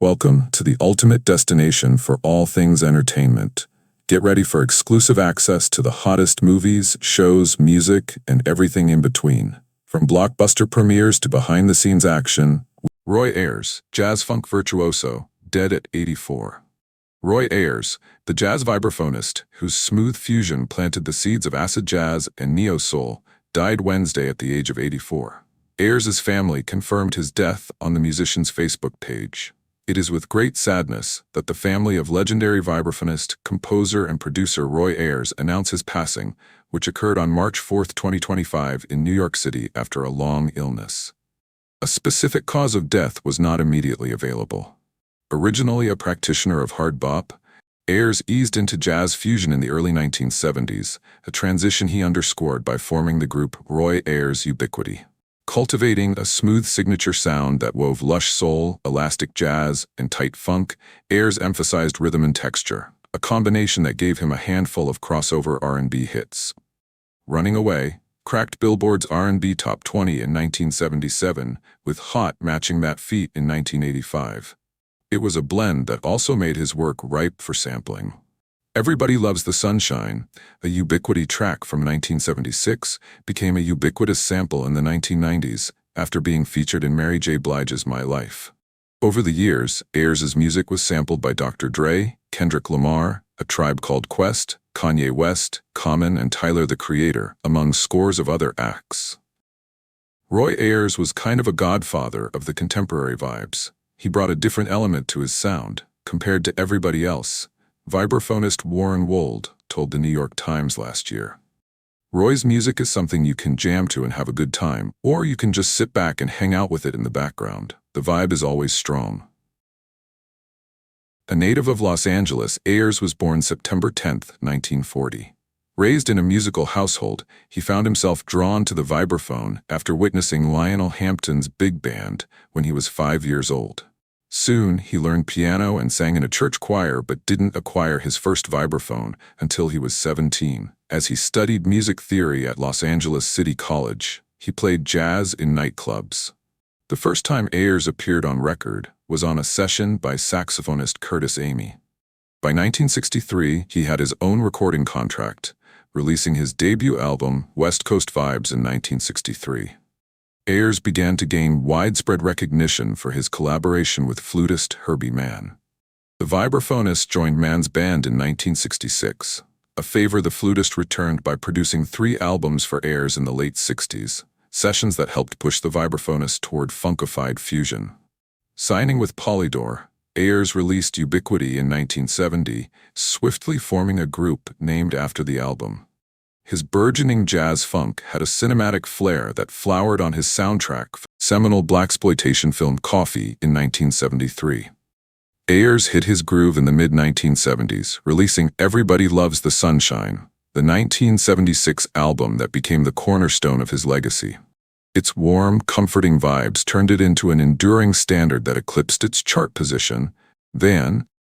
Welcome to the ultimate destination for all things entertainment. Get ready for exclusive access to the hottest movies, shows, music, and everything in between. From blockbuster premieres to behind-the-scenes action, Roy Ayers, jazz funk virtuoso, dead at 84. Roy Ayers, the jazz vibraphonist, whose smooth fusion planted the seeds of acid jazz and neo-soul, died Wednesday at the age of 84. Ayers' family confirmed his death on the musician's Facebook page. It is with great sadness that the family of legendary vibraphonist, composer, and producer Roy Ayers announce his passing, which occurred on March 4, 2025 in New York City after a long illness. A specific cause of death was not immediately available. Originally a practitioner of hard bop, Ayers eased into jazz fusion in the early 1970s, a transition he underscored by forming the group Roy Ayers Ubiquity. Cultivating a smooth signature sound that wove lush soul, elastic jazz, and tight funk, Ayers emphasized rhythm and texture, a combination that gave him a handful of crossover R&B hits. Running Away cracked Billboard's R&B Top 20 in 1977, with Hot matching that feat in 1985. It was a blend that also made his work ripe for sampling. Everybody Loves the Sunshine, a Ubiquity track from 1976, became a ubiquitous sample in the 1990s after being featured in Mary J. Blige's My Life. Over the years, Ayers' music was sampled by Dr. Dre, Kendrick Lamar, A Tribe Called Quest, Kanye West, Common, and Tyler the Creator, among scores of other acts. Roy Ayers was kind of a godfather of the contemporary vibes. He brought a different element to his sound, compared to everybody else, vibraphonist Warren Wold told the New York Times last year. Roy's music is something you can jam to and have a good time, or you can just sit back and hang out with it in the background. The vibe is always strong. A native of Los Angeles, Ayers was born September 10, 1940. Raised in a musical household, he found himself drawn to the vibraphone after witnessing Lionel Hampton's big band when he was 5 years old. Soon, he learned piano and sang in a church choir but didn't acquire his first vibraphone until he was 17. As he studied music theory at Los Angeles City College, he played jazz in nightclubs. The first time Ayers appeared on record was on a session by saxophonist Curtis Amy. By 1963, he had his own recording contract, releasing his debut album, West Coast Vibes, in 1963. Ayers began to gain widespread recognition for his collaboration with flutist Herbie Mann. The vibraphonist joined Mann's band in 1966, a favor the flutist returned by producing 3 albums for Ayers in the late 60s, sessions that helped push the vibraphonist toward funkified fusion. Signing with Polydor, Ayers released Ubiquity in 1970, swiftly forming a group named after the album. His burgeoning jazz funk had a cinematic flair that flowered on his soundtrack for the seminal blaxploitation film Coffee in 1973. Ayers hit his groove in the mid-1970s, releasing Everybody Loves the Sunshine, the 1976 album that became the cornerstone of his legacy. Its warm, comforting vibes turned it into an enduring standard that eclipsed its chart position. Then,